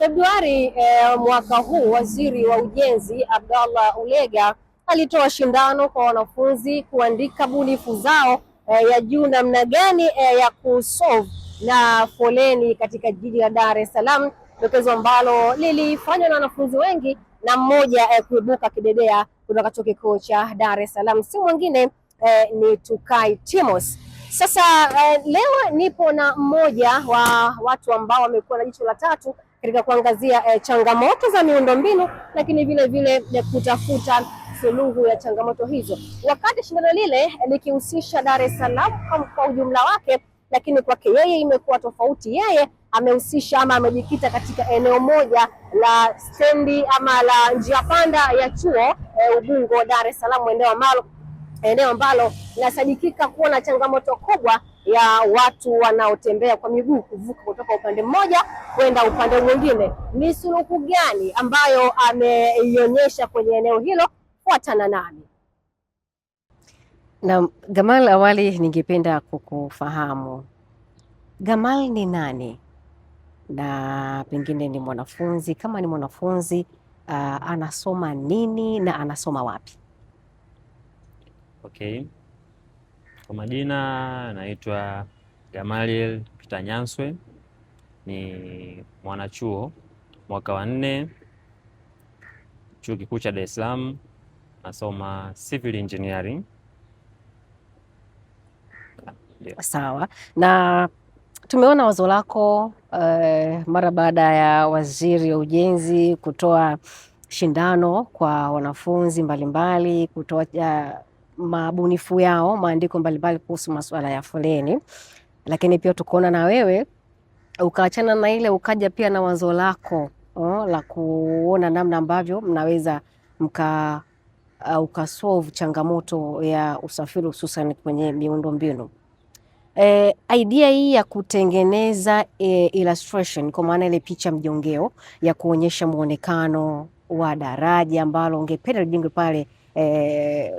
Februari mwaka huu, Waziri wa Ujenzi Abdallah Ulega alitoa shindano kwa wanafunzi kuandika bunifu zao ya juu namna gani ya kusolve na foleni katika jiji la Dar es Salaam, dokezo ambalo lilifanywa na wanafunzi wengi na mmoja kuibuka kidedea kutoka Chuo Kikuu cha Dar es Salaam, si mwingine ni Tukai Timos. Sasa leo nipo na mmoja wa watu ambao wamekuwa na jicho la tatu katika kuangazia changamoto za miundombinu, lakini vile vile kutafuta suluhu ya changamoto hizo, wakati shindano lile likihusisha Dar es Salaam kwa ujumla wake, lakini kwake yeye imekuwa tofauti. Yeye amehusisha ama amejikita katika eneo moja la stendi ama la njia panda ya chuo Ubungo, Dar es Salaam, eneo ambalo linasadikika kuwa na changamoto kubwa ya watu wanaotembea kwa miguu kuvuka kutoka upande mmoja kwenda upande mwingine. Ni suluhu gani ambayo ameionyesha kwenye eneo hilo? Fuatana nami. Na Gamal, awali ningependa kukufahamu Gamal ni nani, na pengine ni mwanafunzi, kama ni mwanafunzi anasoma nini na anasoma wapi? Okay. Kwa majina naitwa Gamaliel Peter Nyanswe, ni mwanachuo mwaka wa 4 Chuo Kikuu cha Dar es Salaam, nasoma civil engineering. Sawa, na tumeona wazo lako mara baada ya Waziri wa Ujenzi kutoa shindano kwa wanafunzi mbalimbali kutoa mabunifu yao, maandiko mbalimbali kuhusu masuala ya foleni, lakini pia tukaona na wewe ukaachana na ile ukaja pia na wazo lako la kuona namna ambavyo mnaweza ukasolve changamoto ya usafiri hususan kwenye miundombinu. Idea hii ya kutengeneza illustration, kwa maana ile picha mjongeo ya kuonyesha muonekano wa daraja ambalo ungependa lijengwe pale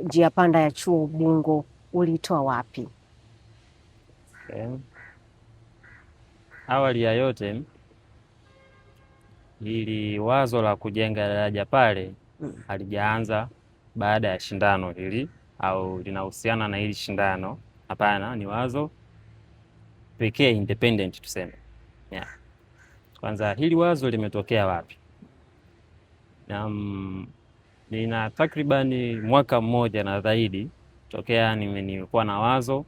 njia panda ya chuo Ubungo, ulitoa wapi? Okay. Awali ya yote, hili wazo la kujenga daraja pale halijaanza baada ya shindano hili au linahusiana na hili shindano. Hapana, ni wazo pekee independent tuseme. Yeah. Kwanza hili wazo limetokea wapi? Nina takribani mwaka mmoja na zaidi tokea nimekuwa na wazo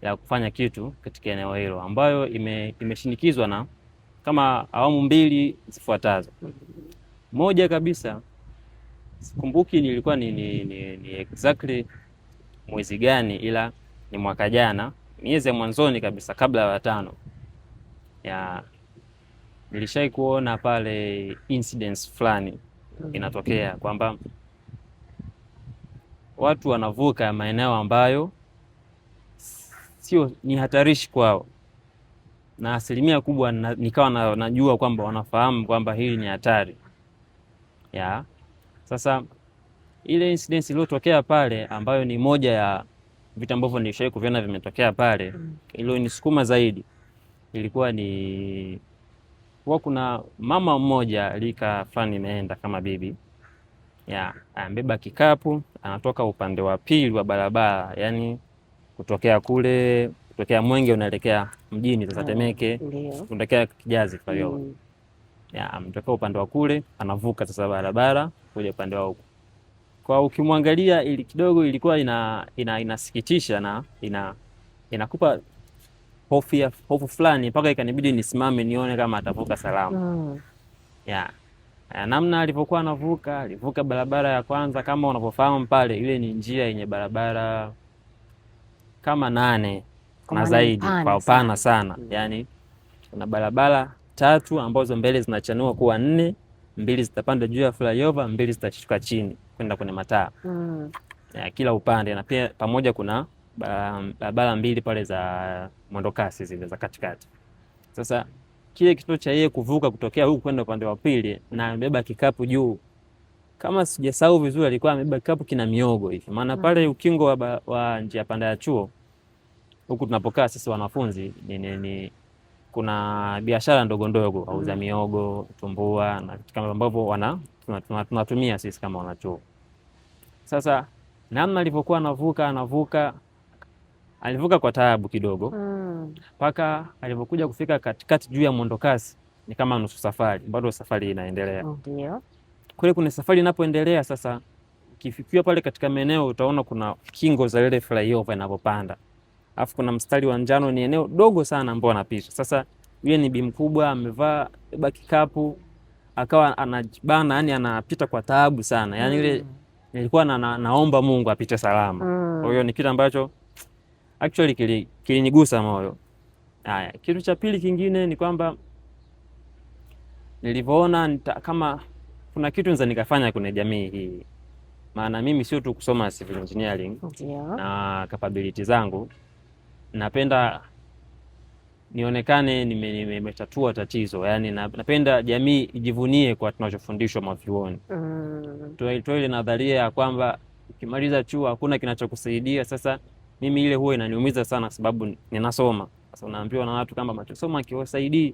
ya kufanya kitu katika eneo hilo, ambayo imeshinikizwa na kama awamu mbili zifuatazo. Moja kabisa, sikumbuki nilikuwa ni exactly mwezi gani, ila ni mwaka jana, miezi ya mwanzoni kabisa kabla ya 5 ya nilishai kuona pale incidents fulani inatokea kwamba watu wanavuka maeneo ambayo ni hatarishi kwao, na asilimia kubwa nikawa najua kwamba wanafahamu kwamba hili ni hatari. Sasa ile incident iliyotokea pale, ambayo ni moja ya vitu ambavyo nilishawahi kuviona vimetokea pale, ilo nisukuma zaidi, ilikuwa ni kuna mama mmoja lika fulani imeenda kama bibi ambeba kikapu, anatoka upande wa pili wa barabara, yani kutokea Mwenge unaelekea mjini sasa Temeke, kutokea Kijazi kwa hiyo ametoka upande wa kule, anavuka sasa barabara kuja upande wa huko. Kwa ukimwangalia ili kidogo ilikuwa inasikitisha na inakupa hofu fulani, mpaka ikanibidi nisimame nione kama atavuka salama. Namna alivyokuwa alivuka barabara ya kwanza, kama unavyofahamu pale ile ni njia yenye barabara kama 8 na zaidi, kwa upana sana. Yani kuna barabara 3 ambazo mbele zinachanua kuwa 4, 2 zitapanda juu ya flyover, 2 zitashuka chini kwenda kwenye mataa kila upande, na pia pamoja kuna barabara 2 pale za mwendokasi zile za katikati. Sasa kile kituo cha yeye kuvuka kutokea huku kwenda upande wa pili, na amebeba kikapu juu, kama sijasahau vizuri alikuwa amebeba kikapu kina miogo hivi, maana pale ukingo wa njia panda ya chuo huku tunapokaa sisi wanafunzi kuna biashara ndogo ndogo, auza miogo, tumbua na vitu kama ambavyo tunatumia sisi kama wanachuo. Sasa namna alivyokuwa alivuka kwa taabu kidogo mpaka alivyokuja kufika katikati juu ya mwendokasi, ni kama nusu safari, bado safari inaendelea. Ndio. Kule kuna safari inapoendelea sasa, ukifikia pale katika maeneo utaona kuna kingo za ile flyover inapopanda. Alafu kuna mstari wa njano, ni eneo dogo sana ambao anapita. Sasa yule ni bi mkubwa amevaa kikapu, akawa anajibana, yani anapita kwa taabu sana. Yani ile nilikuwa naomba Mungu apite salama. Kwa hiyo ni kitu ambacho actually kilinigusa moyo. Haya, kitu cha pili kingine ni kwamba nilivyoona kama kuna kitu nza nikafanya kwenye jamii hii. Maana mimi sio tu kusoma civil engineering na capability zangu, napenda nionekane nimetatua tatizo. Yani napenda jamii ijivunie kwa tunachofundishwa mavyuoni. Tuwe ile nadharia ya kwamba ukimaliza chuo hakuna kinachokusaidia. Sasa mimi ile huwa inaniumiza sana, sababu ninasoma. Sasa unaambiwa na watu kama machosoma kiwasaidii.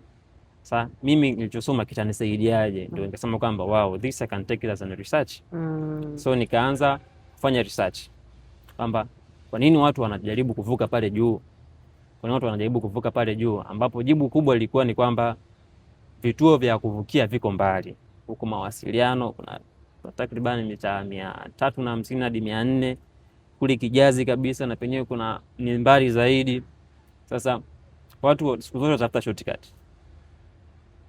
Sasa mimi nilichosoma kitanisaidiaje? Ndio nikasema kwamba wow, this I can take it as a research. So nikaanza kufanya research kwamba kwa nini watu wanajaribu kuvuka pale juu. Kwa nini watu wanajaribu kuvuka pale juu, ambapo jibu kubwa lilikuwa ni kwamba vituo vya kuvukia viko mbali. Huko mawasiliano kuna takriban mita 350 hadi 400, kule Kijazi kabisa na penyewe kuna ni mbali zaidi. Sasa watu siku zote watafuta shortcut.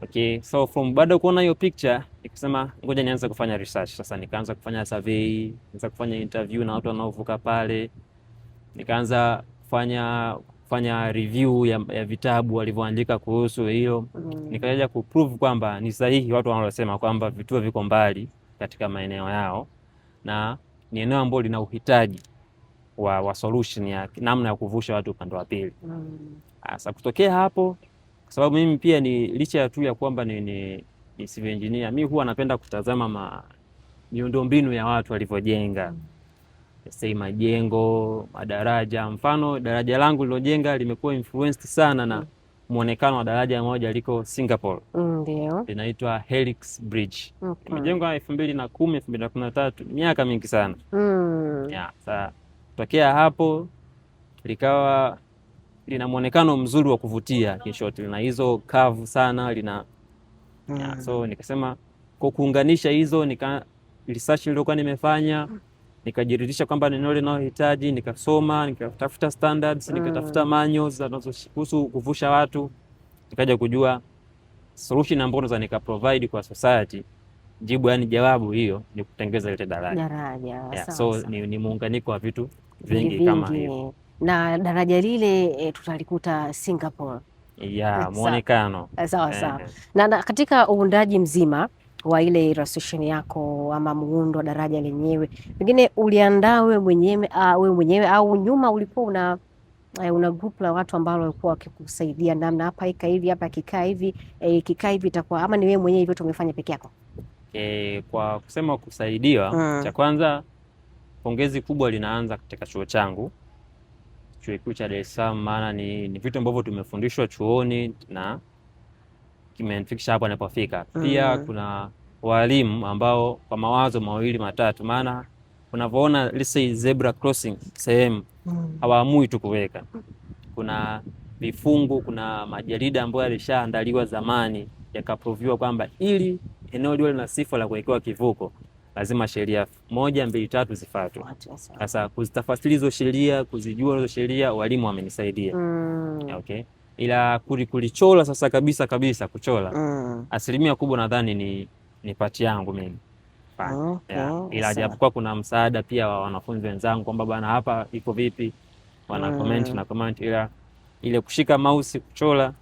Okay, so from baada kuona hiyo picture nikasema ngoja nianze kufanya research. Sasa nikaanza kufanya survey, nikaanza kufanya interview na watu wanaovuka pale. Nikaanza kufanya review ya vitabu walivyoandika kuhusu hiyo. Nikaja kuprove kwamba ni sahihi watu wanaosema kwamba vituo viko mbali katika maeneo yao na ni eneo ambalo lina uhitaji wa solution ya namna ya kuvusha watu upande wa pili. Sasa kutokea hapo, kwa sababu mimi pia ni licha tu ya kwamba ni civil engineer, mimi huwa napenda kutazama miundombinu ya watu walivyojenga. Sasa majengo, madaraja, mfano daraja langu lilojenga limekuwa influenced sana na muonekano wa daraja moja liko Singapore. Ndio. Linaitwa Helix Bridge. Limejengwa 2010, 2013, miaka mingi sana. Sasa tokea hapo likawa lina muonekano mzuri wa kuvutia, kishoti lina hizo curve sana lina so nikasema kwa kuunganisha hizo research nilikuwa nimefanya, nikajiridhisha kwamba ni eneo linalohitaji, nikasoma, nikatafuta standards, nikatafuta manuals zinazohusu kuvusha watu, nikaja kujua solution ambayo naweza nikaprovide kwa society. Jibu yani jawabu hiyo ni kutengeza ile daraja. So ni muunganiko wa vitu vingi kama hivyo. Na daraja lile tutalikuta Singapore. Muonekano. Sawa. Na katika uundaji mzima wa ile illustration yako ama muundo wa daraja lenyewe, pengine uliandaa wewe mwenyewe au nyuma ulikuwa una group la watu ambao walikuwa wakikusaidia namna hapa ika hivi, hapa kikaa hivi, kikaa hivi itakuwa, ama ni wewe mwenyewe hivyo tumefanya peke yako? Kwa kusema kusaidiwa, cha kwanza pongezi kubwa linaanza katika chuo changu, Chuo Kikuu cha Dar es Salaam, maana ni vitu ambavyo tumefundishwa chuoni na kimenifikisha hapa ninapofika. Pia kuna walimu ambao kwa mawazo mawili matatu, maana unavyoona let's say zebra crossing sehemu hawaamui tu kuweka. Kuna vifungu, kuna majarida ambayo yalishaandaliwa zamani yakaproviwa kwamba ili eneo liwe na sifa la kuwekewa kivuko lazima sheria 1, 2, 3 zifuatwe. Sasa kuzitafasiri hizo sheria, kuzijua hizo sheria, walimu wamenisaidia. Okay. Ila kulichola sasa kabisa kuchola. Asilimia kubwa nadhani ni pati yangu mimi. Ila japokuwa kuna msaada pia wa wanafunzi wenzangu kwamba bwana hapa iko vipi, wana comment, ila ile kushika mouse kuchola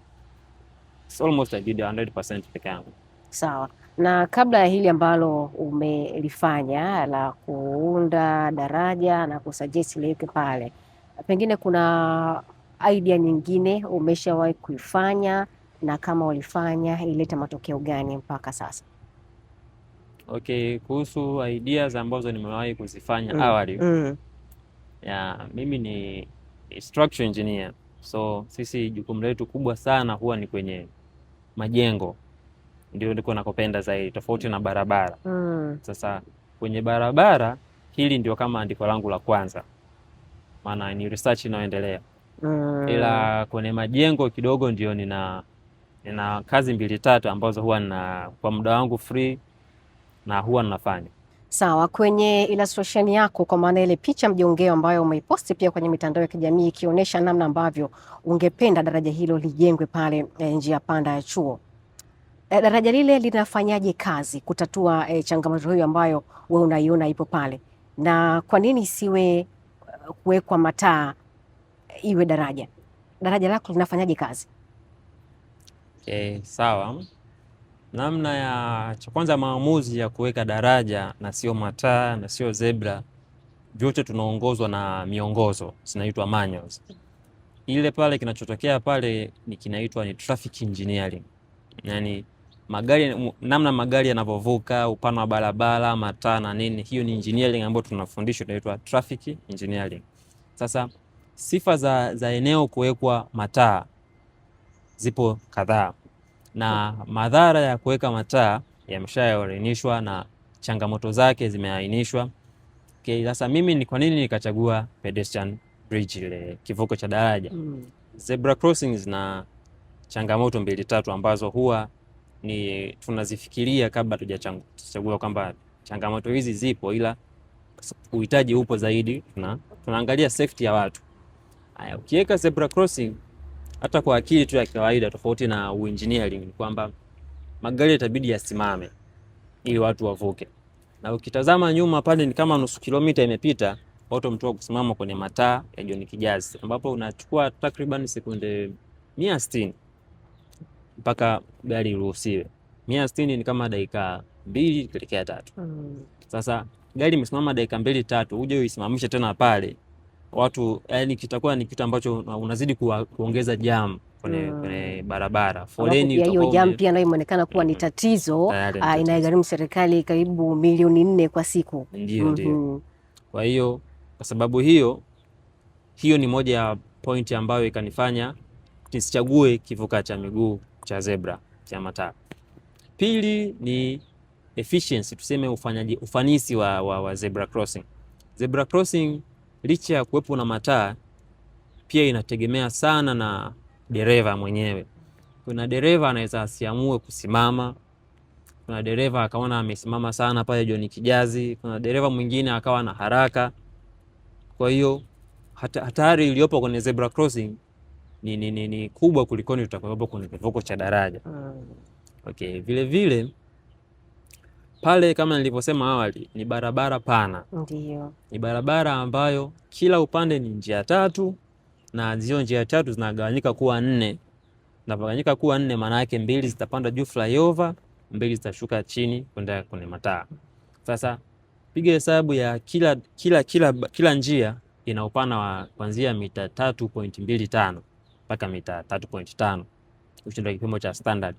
it's almost I did 100% peke yangu. Sawa. Na kabla ya hili ambalo umelifanya la kuunda daraja na kusuggest liweke pale, pengine kuna idea nyingine umeshawahi kuifanya, na kama ulifanya ileta matokeo gani mpaka sasa? Okay, kuhusu ideas ambazo nimewahi kuzifanya awali. Mimi ni structural engineer. So sisi jukumu letu kubwa sana huwa ni kwenye majengo, ndio ndiko nakopenda zaidi, tofauti na barabara. Sasa kwenye barabara hili ndio kama andiko langu la kwanza, maana ni research inayoendelea. Ila kwenye majengo kidogo ndio nina kazi 2-3 ambazo huwa kwa muda wangu free na huwa ninafanya. Sawa, kwenye illustration yako, kwa maana ile picha mjongeo ambayo umeiposti pia kwenye mitandao ya kijamii ikionyesha namna ambavyo ungependa daraja hilo lijengwe pale njia panda ya chuo, daraja lile linafanyaje kazi kutatua changamoto hiyo ambayo wewe unaiona ipo pale, na kwa nini isiwe kuwekwa mataa iwe daraja? Daraja lako linafanyaje kazi? Sawa. Namna ya cha kwanza, maamuzi ya kuweka daraja na sio mataa na sio zebra, vyote tunaongozwa na miongozo zinaitwa manuals. Ile pale kinachotokea pale kinaitwa ni traffic engineering, yani magari, namna magari yanavyovuka, upana wa barabara, mataa na nini, hiyo ni engineering ambayo tunafundishwa, inaitwa traffic engineering. Sasa sifa za eneo kuwekwa mataa zipo kadhaa, na madhara ya kuweka mataa yameshaoainishwa na changamoto zake zimeainishwa. Sasa mimi ni kwa nini nikachagua pedestrian bridge, ile kivuko cha daraja? Zebra crossings na changamoto 2-3 ambazo huwa ni tunazifikiria kabla tujachagua kwamba changamoto hizi zipo, ila uhitaji upo zaidi, tunaangalia safety ya watu. Haya, ukiweka zebra crossing hata kwa akili tu ya kawaida, tofauti na engineering, kwamba magari itabidi yasimame ili watu wavuke, na ukitazama nyuma pale ni kama nusu kilomita imepita, watu wametoka kusimama kwenye mataa ya John Kijazi, ambapo unachukua takriban sekunde 160 mpaka gari iruhusiwe. 160 ni kama dakika 2 kuelekea 3. Sasa gari imesimama dakika 2-3, uje uisimamishe tena pale watu, yani kitakuwa ni kitu ambacho unazidi kuongeza jam kwenye barabara. Foleni hiyo jam pia nayo imeonekana kuwa ni tatizo, inagharimu serikali karibu milioni 4 kwa siku. Ndio. Kwa hiyo kwa sababu hiyo ni moja ya point ambayo ikanifanya nisichague kivuka cha miguu cha zebra cha mataa. Pili ni efficiency, tuseme ufanisi wa zebra crossing. Zebra crossing licha ya kuwepo na mataa pia inategemea sana na dereva mwenyewe. Kuna dereva anaweza asiamue kusimama, kuna dereva akaona amesimama sana pale John Kijazi, kuna dereva mwingine akawa na haraka. Kwa hiyo hatari iliyopo kwenye zebra crossing ni kubwa kuliko tutakopo kwenye kivuko cha daraja. Okay, vile pale kama nilivyosema awali ni barabara pana. Ndio. Ni barabara ambayo kila upande ni njia 3, na hizo njia 3 zinagawanyika kuwa 4. Zinagawanyika kuwa 4 maana yake 2 zitapanda juu flyover, 2 zitashuka chini kwenda kwenye mataa. Sasa piga hesabu ya kila njia ina upana wa kuanzia mita 3.25 mpaka mita 3.5. Hicho ndio kipimo cha standard.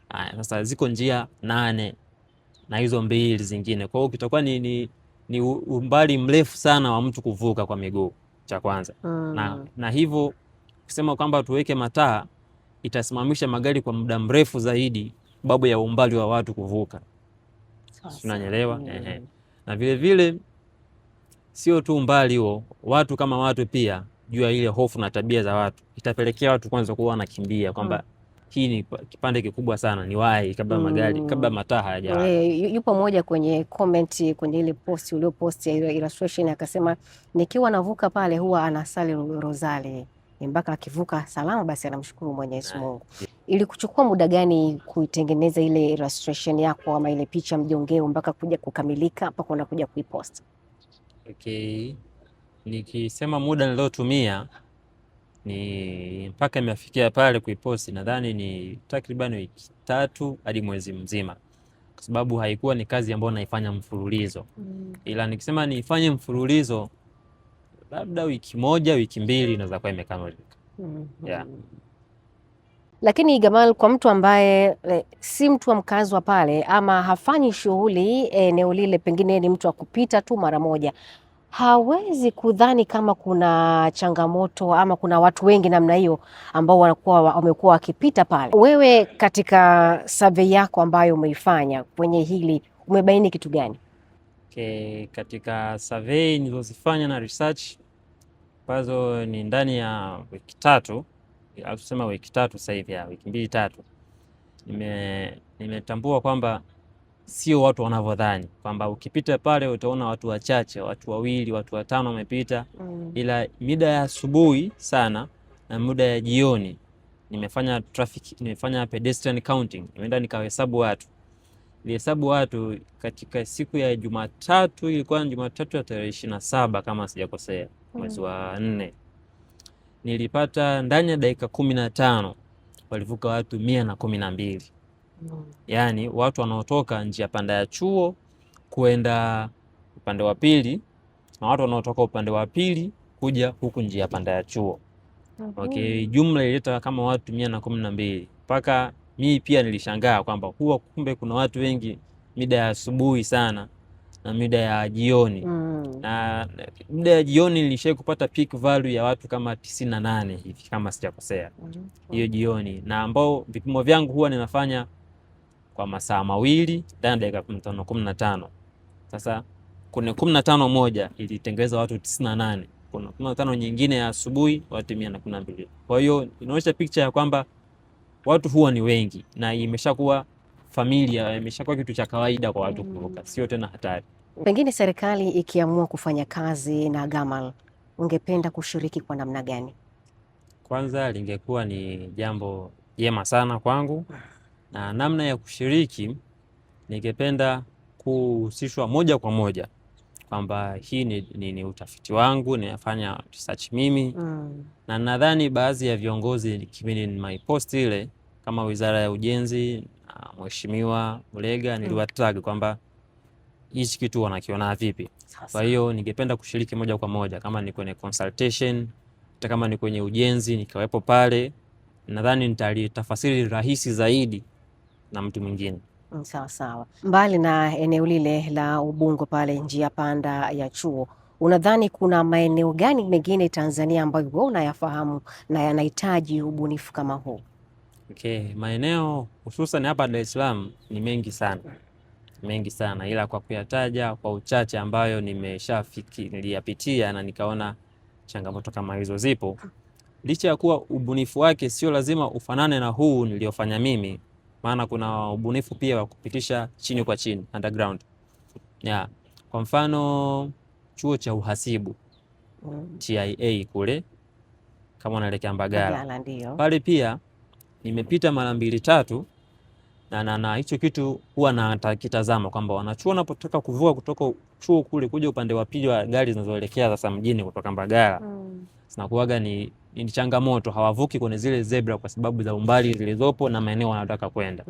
Haya, sasa ziko njia 8 na hizo 2 zingine. Kwa hiyo kitakuwa ni umbali mrefu sana wa mtu kuvuka kwa miguu, cha kwanza. Na hivyo kusema kwamba tuweke mataa itasimamisha magari kwa muda mrefu zaidi, sababu ya umbali wa watu kuvuka. Unanielewa? Na vile sio tu umbali huo, watu kama watu pia, juu ya ile hofu na tabia za watu, itapelekea watu kwanza kuwa wanakimbia kwamba hii ni kipande kikubwa sana, ni wahi kabla magari, kabla mataa hayajawa. Yupo mmoja kwenye comment kwenye ile post uliopost ya ile illustration akasema nikiwa navuka pale huwa anasali rozali mpaka akivuka salama basi anamshukuru Mwenyezi Mungu. Ili kuchukua muda gani kuitengeneza ile illustration yako ama ile picha mjongeo mpaka kuja kukamilika mpaka unakuja kuipost? Okay. Nikisema muda niliotumia ni mpaka imefikia pale kuiposti, nadhani ni takriban wiki 3 hadi mwezi mzima, kwa sababu haikuwa ni kazi ambayo naifanya mfululizo. Ila nikisema niifanye mfululizo labda wiki 1, wiki 2 inaweza kuwa imekamilika. Lakini Gamal, kwa mtu ambaye si mtu wa mkazi wa pale ama hafanyi shughuli eneo lile, pengine ni mtu wa kupita tu mara moja, hawezi kudhani kama kuna changamoto ama kuna watu wengi namna hiyo ambao wamekuwa wakipita pale. Wewe katika survey yako ambayo umeifanya kwenye hili umebaini kitu gani? Katika survey nilizozifanya na research ambazo ni ndani ya wiki 3 au tuseme wiki 3 sasa hivi, ya wiki 2-3, nimetambua kwamba sio watu wanavyodhani kwamba ukipita pale utaona watu wachache, watu 2, watu 5 wamepita. Ila mida ya asubuhi sana na muda ya jioni nimefanya pedestrian counting, nimeenda nikahesabu watu. Nilihesabu watu katika siku ya Jumatatu, ilikuwa ni Jumatatu ya tarehe 27 kama sijakosea, mwezi wa 4. Nilipata ndani ya dakika 15 walivuka watu 112. Yani watu wanaotoka njia panda ya chuo kuenda upande wa pili na watu wanaotoka upande wa pili kuja huku njia panda ya chuo. Jumla ilileta kama watu 112. Mpaka mimi pia nilishangaa kwamba kumbe kuna watu wengi mida ya asubuhi sana na mida ya jioni. Na mida ya jioni nilishai kupata peak value ya watu kama 98 hivi kama sijakosea. Hiyo jioni, na ambao vipimo vyangu huwa ninafanya kwa masaa 2 ndani ya dakika 15. Sasa kuna 15 moja ilitengeneza watu 98. Kuna 15 nyingine ya asubuhi watu 112. Kwa hiyo inaonyesha picture ya kwamba watu huwa ni wengi na imeshakuwa familia, imeshakuwa kitu cha kawaida kwa watu kuvuka, sio tena hatari. Pengine serikali ikiamua kufanya kazi na Gamal, ungependa kushiriki kwa namna gani? Kwanza lingekuwa ni jambo jema sana kwangu, na namna ya kushiriki ningependa kuhusishwa moja kwa moja kwamba hii ni utafiti wangu, ninafanya research mimi. Na nadhani baadhi ya viongozi kipindi my post ile kama Wizara ya Ujenzi na Mheshimiwa Ulega niliwatag kwamba hichi kitu wanakiona vipi. Kwa hiyo ningependa kushiriki moja kwa moja, kama ni kwenye consultation, hata kama ni kwenye ujenzi nikawepo pale, nadhani nitalitafasiri rahisi zaidi na mtu mwingine. Sawa sawa. Mbali na eneo lile la Ubungo pale njia panda ya chuo, unadhani kuna maeneo gani mengine Tanzania ambayo wewe unayafahamu na yanahitaji ubunifu kama huu? Maeneo hususan hapa Dar es Salaam ni mengi sana, ila kwa kuyataja kwa uchache ambayo niliyapitia na nikaona changamoto kama hizo zipo, licha ya kuwa ubunifu wake sio lazima ufanane na huu niliofanya mimi, maana kuna ubunifu pia wa kupitisha chini kwa chini, underground. Kwa mfano chuo cha uhasibu TIA kule kama unaelekea Mbagala pale, pia nimepita mara 2-3 na hicho kitu huwa nakitazama kwamba wanachuo wanapotaka kuvuka kutoka chuo kule kuja upande wa pili wa gari zinazoelekea sasa mjini kutoka Mbagala, zinakuwaga ni changamoto, hawavuki kwenye zile zebra kwa sababu za umbali zilizopo na maeneo wanataka kwenda.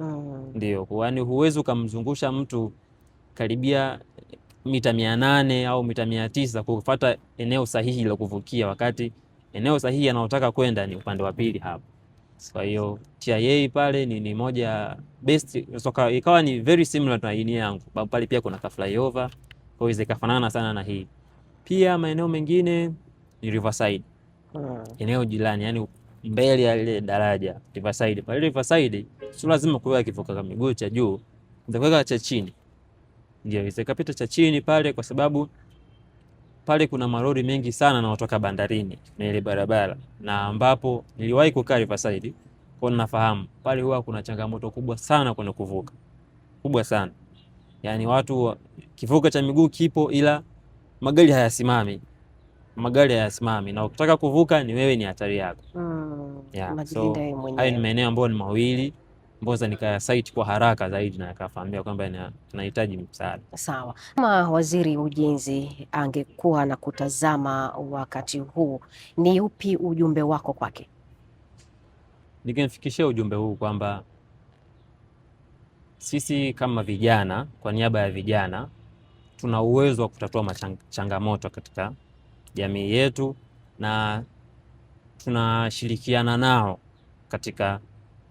Ndio, kwani huwezi kumzungusha mtu karibia mita 800 au mita 900 kufuata eneo sahihi la kuvukia, wakati eneo sahihi anaotaka kwenda ni upande wa pili hapo. Kwa hiyo TIA pale ni moja best, ikawa ni very similar na hii yangu, sababu pale pia kuna ka flyover, kwa hiyo ikafanana sana na hii. Pia maeneo mengine ni Riverside, eneo jirani, yani mbele ya ile daraja Riverside. Pale Riverside sio lazima kuweka kivuka kama miguu cha juu, unaweka cha chini, ndio ikapita cha chini pale, kwa sababu pale kuna marori mengi sana na watoka bandarini na ile barabara, na ambapo niliwahi kukaa Riverside kwa nafahamu pale huwa kuna changamoto kubwa sana kwenye kuvuka, kubwa sana. Yani watu kivuka cha miguu kipo, ila magari hayasimami, na ukitaka kuvuka ni wewe, ni hatari yako. So hayo ni maeneo ambayo ni mawili mboza nikayasite kwa haraka zaidi na akafahamia kwamba tunahitaji msaada. Sawa. Kama Waziri wa Ujenzi angekuwa na kutazama wakati huu, ni upi ujumbe wako kwake? Ningemfikishia ujumbe huu kwamba sisi kama vijana, kwa niaba ya vijana, tuna uwezo wa kutatua changamoto katika jamii yetu na tunashirikiana nao katika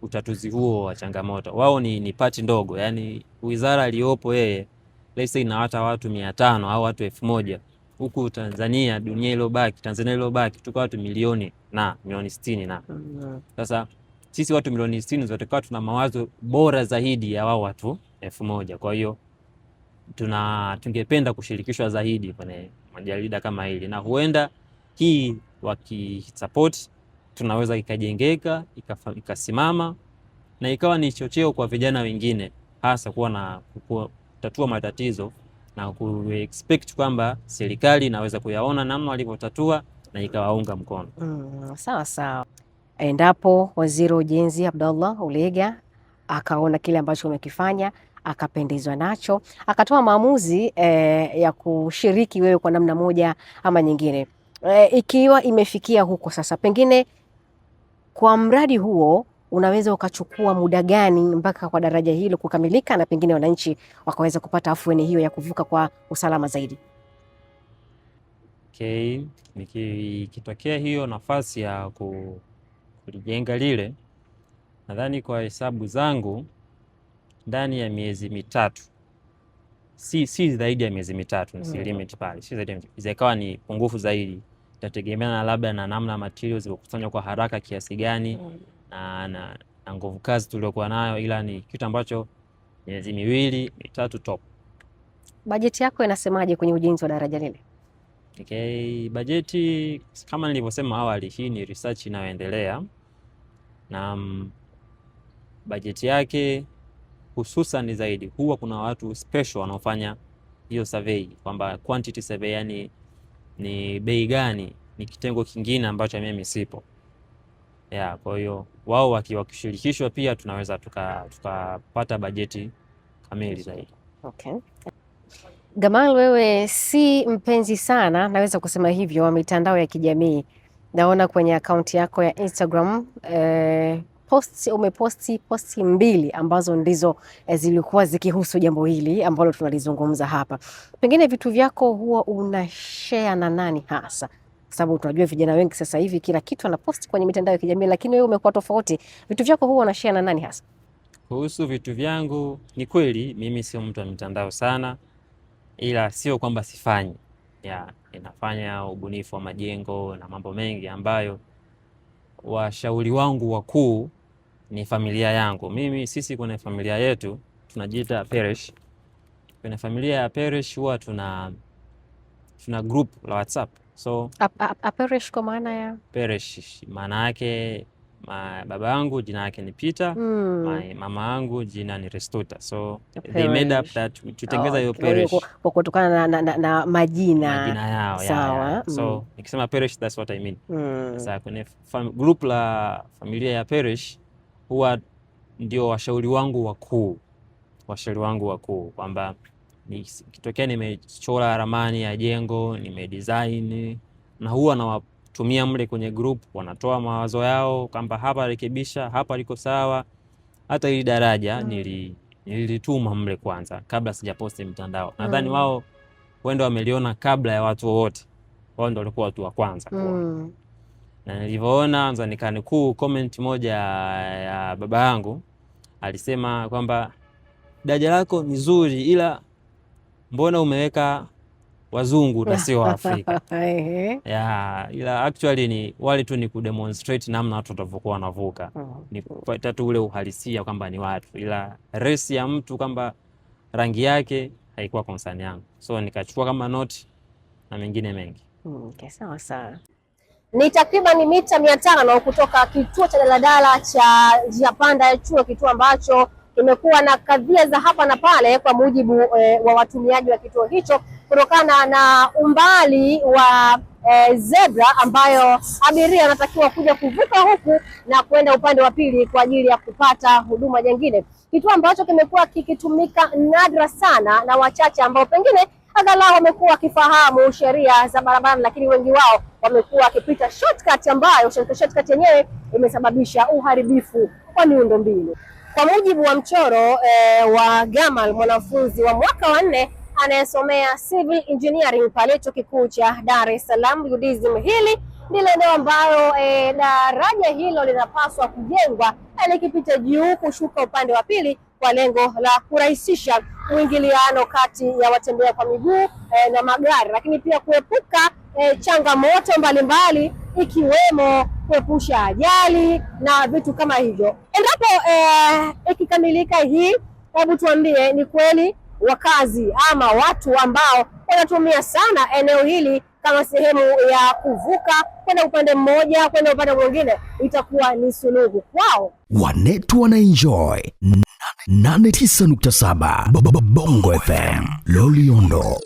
utatuzi huo wa changamoto. Wao ni pati ndogo, yani wizara aliyopo yeye let's say na hata watu 500 au watu 1000, huku Tanzania, dunia iliyobaki, Tanzania iliyobaki tuko watu milioni 60 na. Sasa sisi watu milioni 60 zote kwa tuna mawazo bora zaidi ya wao watu 1000. Kwa hiyo tungependa kushirikishwa zaidi kwenye majarida kama hili, na huenda hii wakisupport tunaweza ikajengeka, ikasimama na ikawa ni chocheo kwa vijana wengine, hasa kuwa na kutatua matatizo na kuexpect kwamba serikali inaweza kuyaona namna walivyotatua na ikawaunga mkono. Sawa sawa. Endapo Waziri wa Ujenzi Abdallah Ulega akaona kile ambacho umekifanya, akapendezwa nacho, akatoa maamuzi ya kushiriki wewe kwa namna moja ama nyingine, ikiwa imefikia huko sasa, pengine kwa mradi huo unaweza ukachukua muda gani mpaka kwa daraja hilo kukamilika na pengine wananchi wakaweza kupata afueni hiyo ya kuvuka kwa usalama zaidi? Okay, nikitokea hiyo nafasi ya kulijenga lile, nadhani kwa hesabu zangu ndani ya miezi mitatu, si zaidi ya miezi mitatu, si limit pale, si zaidi, ikawa ni pungufu zaidi, itategemeana labda na namna materials zilizokusanywa kwa haraka kiasi gani na nguvu kazi tuliokuwa nayo, ila ni kitu ambacho miezi 2 3 top. Bajeti yako inasemaje kwenye ujenzi wa daraja lile? Okay, bajeti kama nilivyosema awali, hii ni research inayoendelea, na bajeti yake hususan zaidi huwa kuna watu special wanaofanya hiyo survey, kwamba quantity survey, yani ni bei gani, ni kitengo kingine ambacho mimi sipo. Kwa hiyo wao wakishirikishwa pia tunaweza tukapata bajeti kamili zaidi. Okay. Gamal, wewe si mpenzi sana, naweza kusema hivyo, wa mitandao ya kijamii. Naona kwenye akaunti yako ya Instagram umeposti posti 2 ambazo ndizo zilikuwa zikihusu jambo hili ambalo tunalizungumza hapa. Pengine vitu vyako huwa unashare na nani hasa? Sababu tunajua vijana wengi sasa hivi kila kitu anaposti kwenye mitandao ya kijamii, lakini wewe umekuwa tofauti. Vitu vyako huwa unashare na nani hasa? Kuhusu vitu vyangu, ni kweli mimi sio mtu wa mitandao sana, ila sio kwamba sifanyi. Inafanya ubunifu wa majengo na mambo mengi ambayo washauri wangu wakuu ni familia yangu. Sisi kwenye familia yetu tunajiita parish. Kwenye familia ya parish huwa tuna group la WhatsApp. So a parish kwa maana ya parish, maana yake baba yangu jina yake ni Peter, mama yangu jina ni Restuta. So they made up that tutengeza hiyo parish kwa kutokana na majina yao. Sawa. So nikisema parish, that's what I mean. Sasa kwenye group la familia ya parish huwa ndio washauri wangu wakuu, kwamba kitokea nimechora ramani ya jengo, nimedesign, na huwa nawatumia mle kwenye group, wanatoa mawazo yao kwamba hapa rekebisha, hapa liko sawa. Hata hili daraja nilituma mle kwanza kabla sijaposti mtandao. Nadhani wao wendo wameliona kabla ya watu wote, wao ndio walikuwa watu wa kwanza kuona. Na nilivyoona anza nikanukuu comment moja ya baba yangu, alisema kwamba daraja lako ni zuri, ila mbona umeweka wazungu na sio Afrika? Ila actually ni wale tu ni kudemonstrate namna watu watavyokuwa wanavuka, ni kupata tu ule uhalisia kwamba ni watu, ila race ya mtu kwamba rangi yake haikuwa concern yangu. So nikachukua kama note na mengine mengi. Okay, sawa sawa. Ni takriban mita 500 kutoka kituo cha daladala cha njia panda ya Chuo, kituo ambacho kimekuwa na kadhia za hapa na pale kwa mujibu wa watumiaji wa kituo hicho, kutokana na umbali wa zebra ambayo abiria wanatakiwa kuja kuvuka huku na kwenda upande wa pili kwa ajili ya kupata huduma nyingine. Kituo ambacho kimekuwa kikitumika nadra sana na wachache ambao pengine angalau wamekuwa wakifahamu sheria za barabara, lakini wengi wao wamekuwa wakipita shortcut ambayo shortcut yenyewe imesababisha uharibifu wa miundombinu. Kwa mujibu wa mchoro wa Gamal, mwanafunzi wa mwaka wa 4 anayesomea civil engineering pale Chuo Kikuu cha Dar es Salaam UDSM, hili ndilo eneo ambalo daraja hilo linapaswa kujengwa likipita juu kushuka upande wa pili kwa lengo la kurahisisha uingiliano kati ya watembea kwa miguu na magari, lakini pia kuepuka changamoto mbalimbali ikiwemo kuepusha ajali na vitu kama hivyo. Endapo ikikamilika hii, hebu tuambie, ni kweli wakazi ama watu ambao wanatumia sana eneo hili kama sehemu ya kuvuka kwenda upande mmoja kwenda upande mwingine itakuwa ni suluhu kwao? Wanetu wana enjoy 89.7 Bongo FM Loliondo.